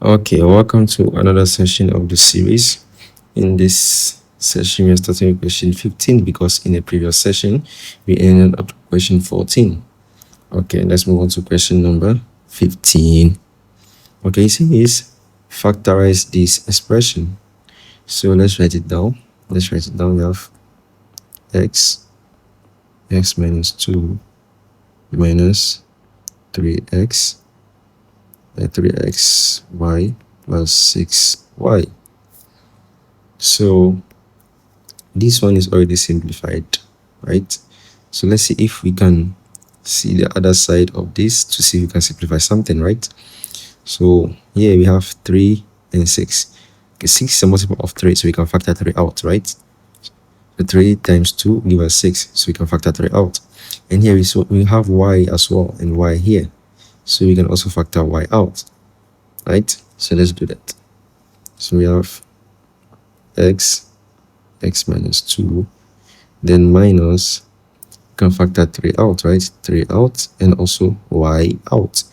Okay, welcome to another session of the series. In this session, we are starting with question 15 because in the previous session, we ended up with question 14. Okay, let's move on to question number 15. Okay, it says factorize this expression. So let's write it down. We have x minus 2 minus 3x 3xy plus 6y. So this one is already simplified, right? So let's see if we can see the other side of this to see if we can simplify something, right? So here we have 3 and 6. Okay, 6 is a multiple of 3, so we can factor 3 out, right? So 3 times 2 give us 6, so we can factor 3 out. And here we have y as well and y here, so we can also factor y out, right? So let's do that. So we have x minus 2, then minus, can factor 3 out, right? 3 out, and also y out.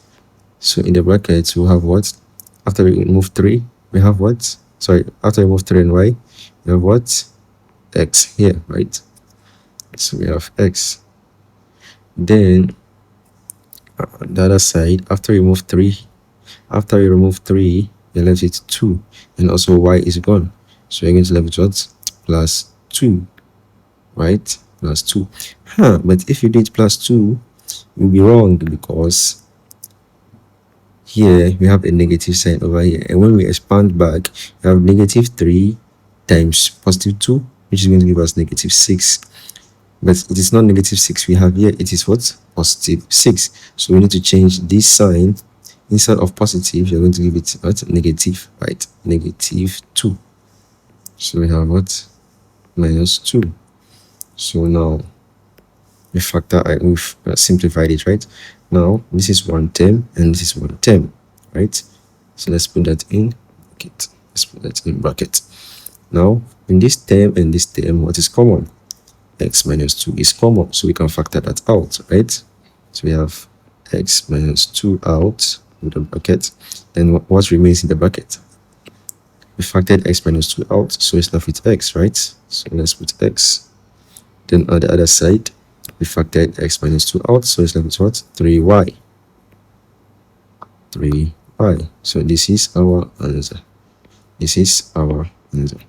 So in the brackets we'll have what? After we remove 3, we have what? Sorry, after we remove 3 and y, we have what? X here, right? So we have x. Then the other side, after we remove 3, we're left with 2, and also y is gone. So we're going to left with what? Plus 2, right? Plus 2. But if you did plus 2, you'll be wrong, because here we have a negative sign over here, and when we expand back, we have negative 3 times positive 2, which is going to give us negative 6. But it is not negative 6 we have here, it is what? Positive 6. So we need to change this sign. Instead of positive, you're going to give it what? Negative, right? Negative 2. So we have what? Minus 2. So now we we've simplified it, right? Now this is one term and this is one term, right? So let's put that in bracket. Let's put that in bracket. Now in this term and this term, what is common? X minus 2 is common, so we can factor that out, right? So we have x minus 2 out in the bracket. Then what remains in the bracket? We factored x minus 2 out, so it's left with x, right? So let's put x. Then on the other side, we factored x minus 2 out, so it's left with what? 3y. 3y. So this is our answer. This is our answer.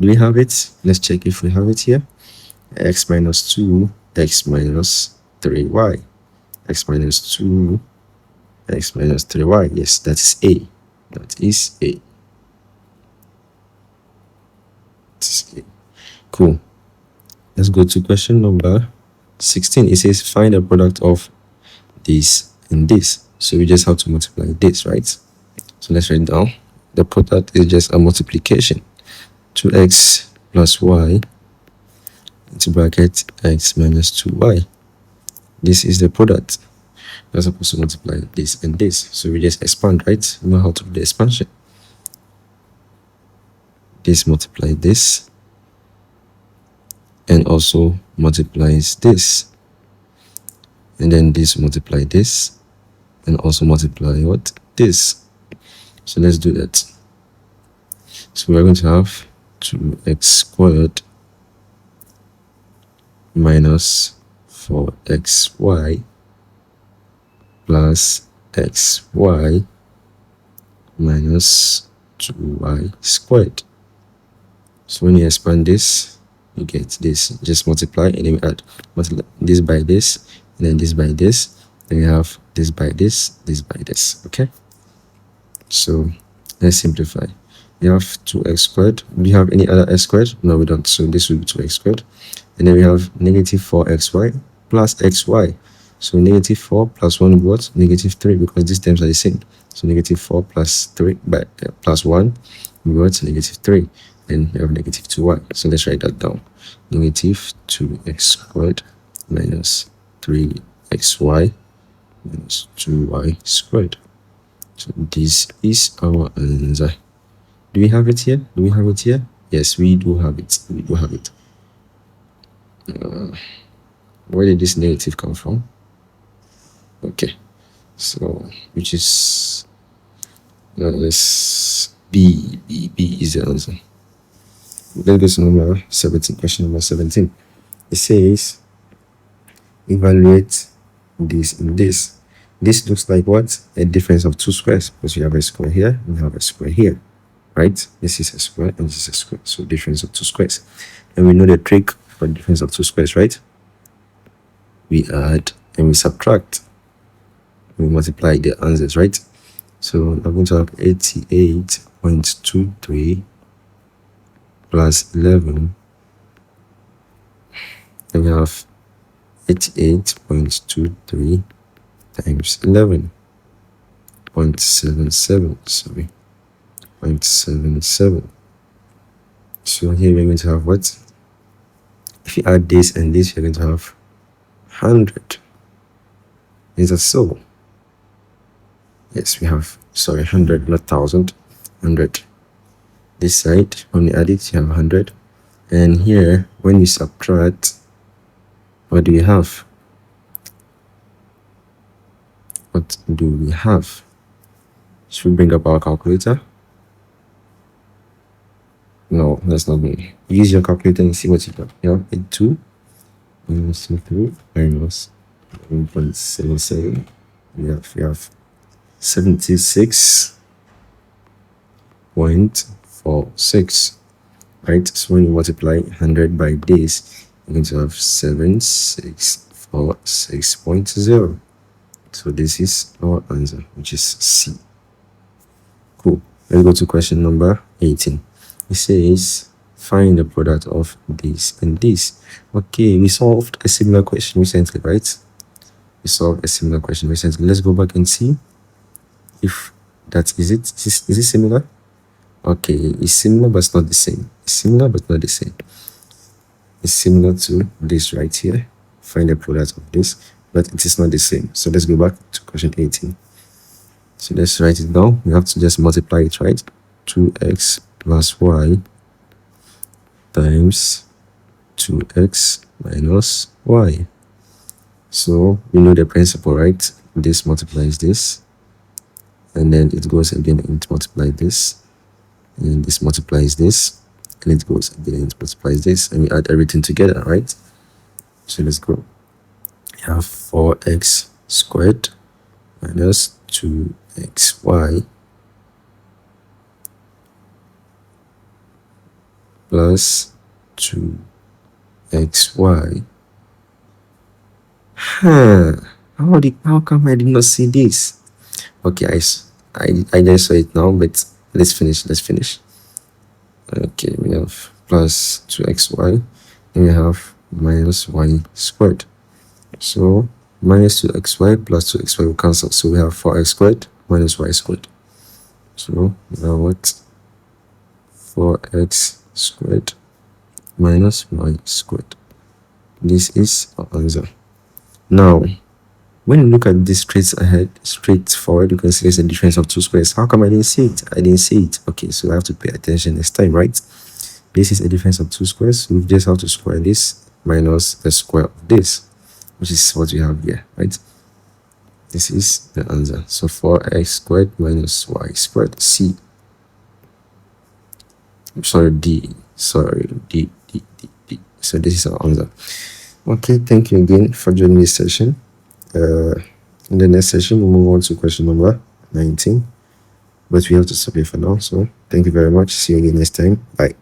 Do we have it? Let's check if we have it here. X minus 2, x minus 3y. X minus 2, x minus 3y. Yes, that is A. That is A. Cool. Let's go to question number 16. It says find the product of this and this. So we just have to multiply this, right? So let's write down. The product is just a multiplication. 2x plus y into bracket x minus 2y. This is the product. We're supposed to multiply this and this. So we just expand, right? You know how to do the expansion. This multiply this, and also multiplies this, and then this multiply this, and also multiply what? This. So let's do that. So we're going to have 2x squared minus 4xy plus xy minus 2y squared. So when you expand this, you get this. Just multiply, and then we add this by this, and then this by this. Then we have this by this, this by this. Okay, so let's simplify. We have 2x squared. Do we have any other x squared? No, we don't. So this will be 2x squared. And then we have negative 4xy plus xy. So negative 4 plus 1 will be what? Negative 3, because these terms are the same. So negative 4 plus 3 plus 1 will be what? Negative 3. Then we have negative 2y. So let's write that down. Negative 2x squared minus 3xy minus 2y squared. So this is our answer. Do we have it here? Do we have it here? Yes, we do have it. We do have it. Where did this negative come from? Okay, so which is Let's B is the answer. Let's go to number 17. Question number 17. It says, evaluate this and this. This looks like what? A difference of two squares, because we have a square here, we have a square here, right? This is a square and this is a square, so difference of two squares. And we know the trick for difference of two squares, right? We add and we subtract, we multiply the answers, right? So I'm going to have 88.23 plus 11, and we have 88.23 times 11.77, sorry, 0.77. So here we're going to have what? If you add this and this, you're going to have 100. Is that so? Yes, we have, sorry, 100, not 1,000, 100. This side, when you add it, you have 100. And here, when you subtract, what do we have? What do we have? Should we bring up our calculator? No, that's not me. Use your calculator and see what you got. You have 82 minus 3 minus 1.77. We have 76.46, right? So when you multiply 100 by this, you're going to have 7646.0. So this is our answer, which is C. Cool. Let's go to question number 18. It says, find the product of this and this. Okay, we solved a similar question recently, right? We solved a similar question recently. Let's go back and see if that is it. Is it similar? Okay, it's similar but it's not the same. It's similar but not the same. It's similar to this right here. Find the product of this, but it is not the same. So let's go back to question 18. So let's write it down. We have to just multiply it, right? 2x plus y times 2x minus y. So we know the principle, right? This multiplies this, and then it goes again and it multiplies this, and this multiplies this, and it goes again and it multiplies this, and we add everything together, right? So let's go. We have 4x squared minus 2xy plus 2xy. How come I did not see this? Okay, I just saw it now, but let's finish. Okay, we have plus 2xy, and we have minus y squared. So minus 2xy plus 2xy will cancel, so we have 4x squared minus y squared. So now what? 4x squared minus y squared. This is our answer. Now, when you look at this straightforward, you can see there's a difference of two squares. How come I didn't see it? Okay, so I have to pay attention next time, right? This is a difference of two squares. We just have to square this minus the square of this, which is what we have here, right? This is the answer. So 4x squared minus y squared, C. D. So this is our answer. Okay, thank you again for joining this session. In the next session, we'll move on to question number 19. But we have to stop here for now. So thank you very much. See you again next time. Bye.